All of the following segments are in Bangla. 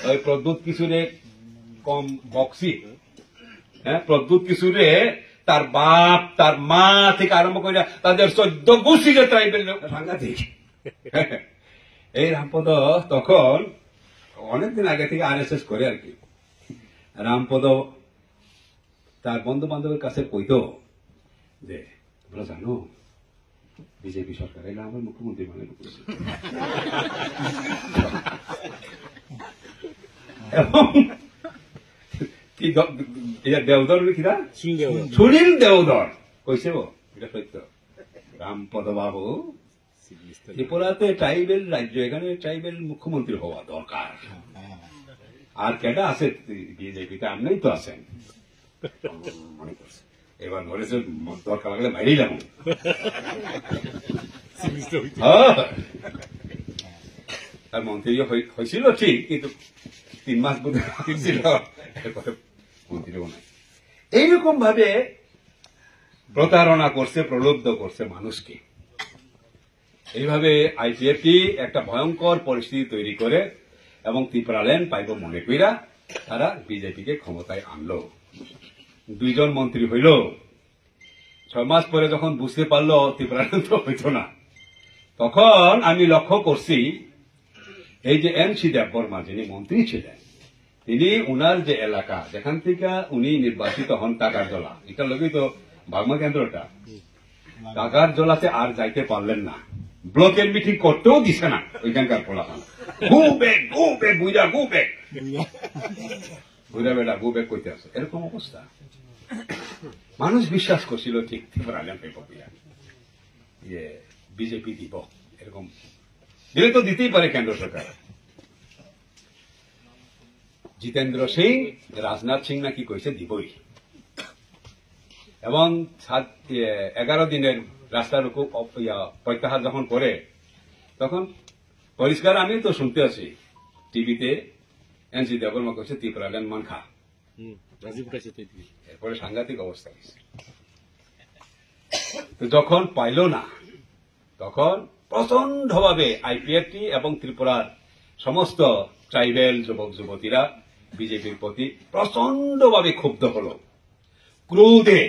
ওই প্রদ্যুৎ কিশোরে কম বক্সি, হ্যাঁ, প্রদ্যুৎ কিশোরে তার বাপ তার মা থেকে আরম্ভ করে তাদের 14 গোষ্ঠীকে ট্রাইবেল সাংঘাতিক। এই রামপদ তখন অনেকদিন আগে থেকে RSS করে আর কি। রামপদ তার বন্ধু বান্ধবের কাছে কইতো যে তোমরা জানো বিজেপি সরকার এলে আমার মুখ্যমন্ত্রী মানে এবং দেওধর কিনা সুনীল দেওধর কইছে এটা সত্য। রামপদ বাবু ত্রিপুরাতে ট্রাইবেল রাজ্য, এখানে ট্রাইবেল মুখ্যমন্ত্রী হওয়া দরকার। আর কেটা আছে বিজেপিতে? আপনিই তো আছেন। মনে করছে এবার ধরেছে দরকার লাগলে বাইরেই যাবো। তার মন্ত্রী হয়েছিল ঠিক, কিন্তু 3 মাস বোধ ছিল মন্ত্রীও নাই। এইরকম ভাবে প্রতারণা করছে, প্রলুব্ধ করছে মানুষকে। এইভাবে আইপিএফটি একটা ভয়ঙ্কর পরিস্থিতি তৈরি করে এবং ত্রিপুরাল্যান্ড পাইব মনে কইরা তারা বিজেপিকে ক্ষমতায় আনলো। 2 জন মন্ত্রী হইল। 6 মাস পরে যখন বুঝতে পারলো ত্রিপুরাল্যান্ড তো হইত না, তখন আমি লক্ষ্য করছি এই যে NC দেববর্মা যিনি মন্ত্রী ছিলেন, তিনি উনার যে এলাকা যেখান থেকে উনি নির্বাচিত হন টাকারজলা, এটার লোকই তো ভাগমা কেন্দ্রটা, টাকারজলাতে আর যাইতে পারলেন না। ব্লকের মিটিং করতেও দিছে না ওইখানকার পোলাপান। বুঝা বেটা গু বেগ করতে আছে, এরকম অবস্থা। মানুষ বিশ্বাস করছিল ঠিক বিজেপি দিব, এরকম দিলে তো দিতেই পারে কেন্দ্র সরকার। জিতেন্দ্র সিং, রাজনাথ সিং নাকি কইছে দিবই, এবং 11 দিনের রাস্তার প্রত্যাহার যখন করে তখন পরিষ্কার আমি তো শুনতে আছি টিভিতে NC দেববর্মা কইছে ত্রিপুরাল্যান্ড মান খা। এরপরে সাংঘাতিক অবস্থা হয়েছে। যখন পাইল না তখন প্রচন্ডভাবে আইপিএফটি এবং ত্রিপুরার সমস্ত ট্রাইবেল যুবক যুবতীরা বিজেপির প্রতি প্রচন্ডভাবে ক্ষুব্ধ হল। ক্রোধে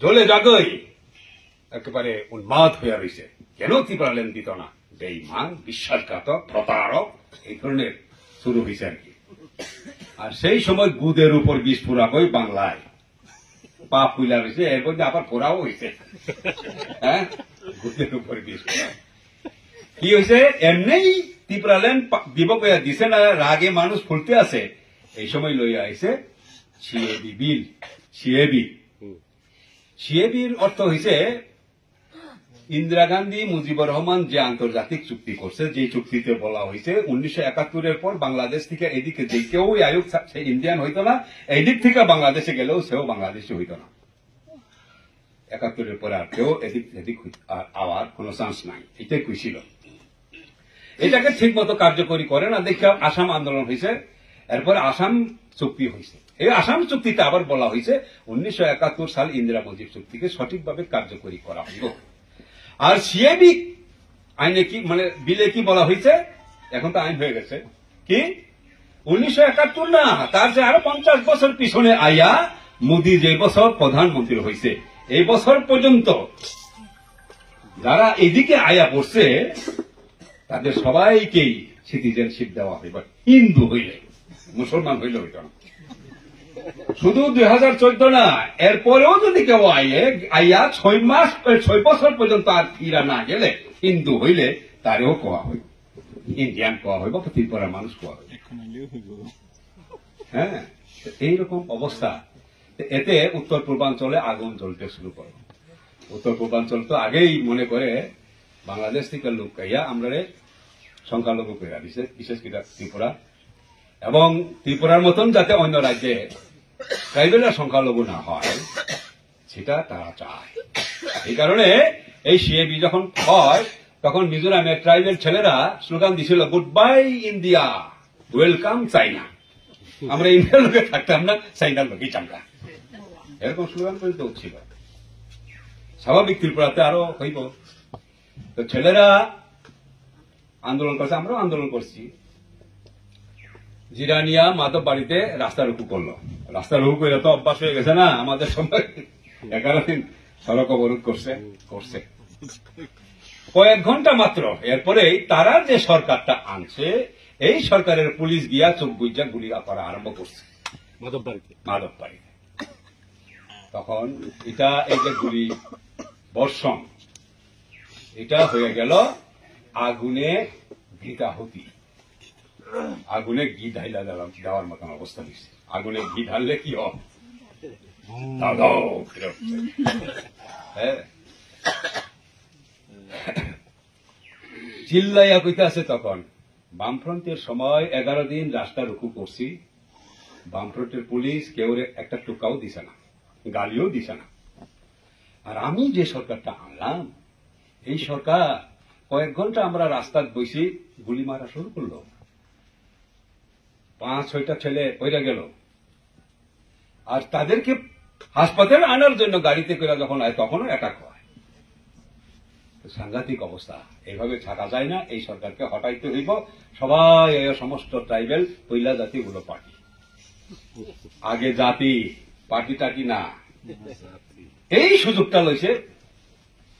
জ্বলে জাগই একেবারে উন্মাদ হয়ে রয়েছে। কেন ত্রিপুরাল্যান্ড দিত না? বেঈমান, বিশ্বাসঘাতক, প্রতারক, এই ধরনের শুরু হয়েছে আর কি। আর সেই সময় গুদের উপর বিষ পুরা কই বাংলায় পা ফুলা রয়েছে, এরপর আবার পোড়াও হয়েছে। হ্যাঁ, গুদের উপর বিষ পুরা কি হয়েছে? এমনি ত্রিপুরাল্যান্ড দিব কইয়া দিছে না, রাগে মানুষ ফুলতে আছে। এই সময় লইয়া আইছে সিএবি বিল। সিএবির অর্থ হয়েছে ইন্দিরা গান্ধী মুজিবুর রহমান যে আন্তর্জাতিক চুক্তি করছে, যে চুক্তিতে বলা হয়েছে 1971-এর পর বাংলাদেশ থেকে এদিকে যে কেউ আয়োগ সে ইন্ডিয়ান হইত না, এদিক থেকে বাংলাদেশে গেলেও সেও বাংলাদেশে হইত না। 71-এর পরে আর কেউ এদিক এদিক আওয়ার কোন চান্স নাই, এটাই কইছিল। এটাকে ঠিক মতো কার্যকরী করে না দেখে আসাম আন্দোলন হয়েছে, এরপরে আসাম চুক্তি হয়েছে। এই আসাম চুক্তিতে আবার বলা হয়েছে 1971 সাল ইন্দিরা মুজিব চুক্তিকে সঠিকভাবে কার্যকরী করা হইব। আর সিএবি আইনে কি মানে বিলে কি বলা হয়েছে? এখন তো আইন হয়ে গেছে কি 1971 না, তার যে আরো 50 বছর পিছনে আইয়া মোদী যে বছর প্রধানমন্ত্রী হয়েছে, এই বছর পর্যন্ত যারা এদিকে আয়া পড়ছে তাদের সবাইকেই সিটিজেনশিপ দেওয়া হইবে, হিন্দু হইলে, মুসলমান হইলে হইত না। শুধু 2014 না, এরপরেও যদি কেউ আইয়া 6 বছর পর্যন্ত আর ফিরা না গেলে হিন্দু হইলে তারেও কোয়া হইব, ইন্ডিয়ান কোয়া হইব, ত্রিপুরার মানুষ কোয়া হইব। হ্যাঁ, এইরকম অবস্থা। এতে উত্তর পূর্বাঞ্চলে আগুন জ্বলতে শুরু করে। উত্তর পূর্বাঞ্চল তো আগেই মনে করে বাংলাদেশ থেকে লোক আইয়া আমরা সংখ্যালঘু করে দিছে, বিশেষ করে ত্রিপুরা, এবং ত্রিপুরার মতন যাতে অন্য রাজ্যে ট্রাইবেলরা সংখ্যালঘু না হয় সেটা তারা চায়। এই কারণে এই সিএবি যখন হয় তখন মিজোরামের ট্রাইবেল ছেলেরা স্লোগান দিছিল গুড বাই ইন্ডিয়া, ওয়েলকাম চাইনা। আমরা ইন্ডিয়ার লোকে থাকতাম না, চাইনার লোকই চামড়া, এরকম স্লোগান পর্যন্ত ছিল। স্বাভাবিক ত্রিপুরাতে আরো হইব। তো ছেলেরা আন্দোলন করছে, আমরাও আন্দোলন করছি। জিরানিয়া মাধব বাড়িতে রাস্তা রুকু করলো। রাস্তা রুকু করে তো অভ্যাস হয়ে গেছে না আমাদের সময়, 11 দিন সড়ক অবরোধ করছে। কয়েক ঘন্টা মাত্র এরপরেই তারা যে সরকারটা আনছে, এই সরকারের পুলিশ গিয়া চোখ বুঝা গুলি করা আরম্ভ করছে মাধব বাড়িতে। তখন এটা এই যে গুলি বর্ষণ, এটা হয়ে গেল আগুনে ঘৃতাহুতি। আগুনে ঘি ঢাইলা দেওয়ার মতন অবস্থা দিচ্ছে। আগুনে ঘি ঢাললে কি হয়? চিল্লাইয়া কইতে আছে তখন বামফ্রন্টের সময় 11 দিন রাস্তা রুকু করছি, বামফ্রন্টের পুলিশ কেউ একটা টুকাও দিছে না, গালিও দিছে না। আর আমি যে সরকারটা আনলাম, এই সরকার কয়েক ঘন্টা আমরা রাস্তার বসে গুলি মারা শুরু করলো। 5-6টা ছেলে পড়ে গেল। আর তাদেরকে হাসপাতালে আনার জন্য গাড়িতে করে যখন আয় তখনও অ্যাটাক হয়। সাংঘাতিক অবস্থা, এইভাবে থাকা যায় না। এই সরকারকে হটাইতে হইব। সবাই সমস্ত ট্রাইবেল পৈলা জাতিগুলো পার্টি, আগে জাতি পার্টি টাটি না। এই সুযোগটা লইছে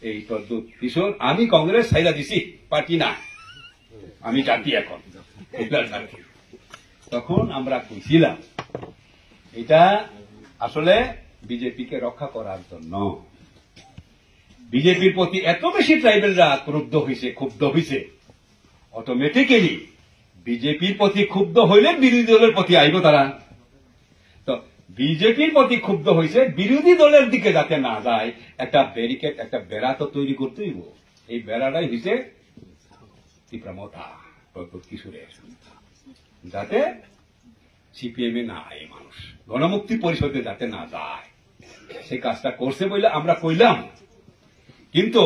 এই প্রদ্যুৎ কিশোর। আমি কংগ্রেস ছাইরা দিছি, পার্টি না, আমি জাতি এখন। তখন আমরা কইছিলাম এটা আসলে বিজেপিকে রক্ষা করার জন্য। বিজেপির প্রতি এত বেশি ট্রাইবেলরা ক্রুদ্ধ হয়েছে, ক্ষুব্ধ হয়েছে, অটোমেটিক্যালি বিজেপির প্রতি ক্ষুব্ধ হইলে বিরোধী দলের প্রতি আইব তারা। তো বিজেপির প্রতি ক্ষুব্ধ হয়েছে, বিরোধী দলের দিকে যাতে না যায় একটা ব্যারিকেড, একটা বেড়া তো তৈরি করতে হইব। এই বেড়াটাই হয়েছে তীব্রমতা প্রদ্যুৎ কিশোরের, যাতে সিপিএমে না আয় মানুষ, গণমুক্তি পরিষদে যাতে না যায়। সেই কাজটা করছে বলে আমরা কইলাম। কিন্তু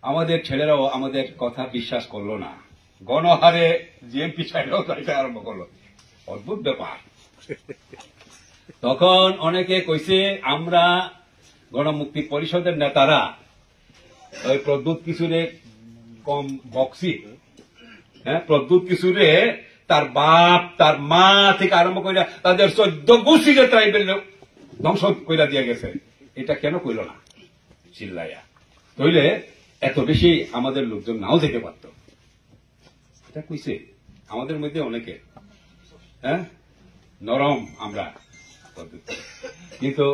আমাদের ছেলেরাও আমাদের কথা বিশ্বাস করলো না। গণহারে জিএমপি সাইডেও চাইতে আরম্ভ করলো। অদ্ভুত ব্যাপার। তখন অনেকে কইছে আমরা গণমুক্তি পরিষদের নেতারা ওই প্রদ্যুৎ কিশোরে কম বক্সি। হ্যাঁ, প্রদ্যুৎ কিশোরে তার বাপ, তার মা থেকে আরম্ভ করে তাদের 14 গোষ্ঠীকে ট্রাইবেল ধ্বংস কইরা দিয়ে গেছে। এটা কেন কইল না চিল্লাইয়া? কইলে এত বেশি আমাদের লোকজন নাও যেতে পারত। এটা কইছে আমাদের মধ্যে অনেকে, হ্যাঁ, নরম আমরা, কিন্তু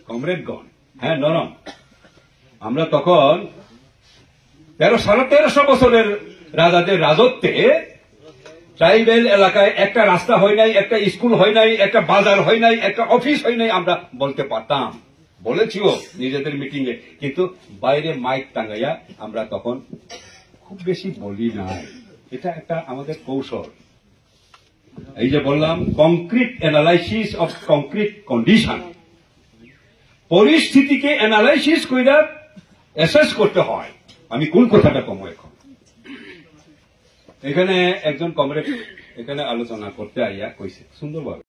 কমরেডগণ, হ্যাঁ নরম। আমরা তখন 1300 বছরের রাজাদের রাজত্বে ট্রাইবেল এলাকায় একটা রাস্তা হয় নাই, একটা স্কুল হয় নাই, একটা বাজার হয় নাই, একটা অফিস হয় নাই আমরা বলতে পারতাম। বলেছিও নিজেদের মিটিং এ, কিন্তু বাইরে মাইক টাঙ্গাইয়া আমরা তখন খুব বেশি বলি নাই। এটা একটা আমাদের কৌশল। এই যে বললাম concrete analysis of concrete condition, পরিস্থিতিকে অ্যানালাইসিস কইরা অ্যাসেস করতে হয়। আমি কোন কথাটা কম এখন এখানে একজন কমরেড এখানে আলোচনা করতে আইয়া কইছে সুন্দরভাবে।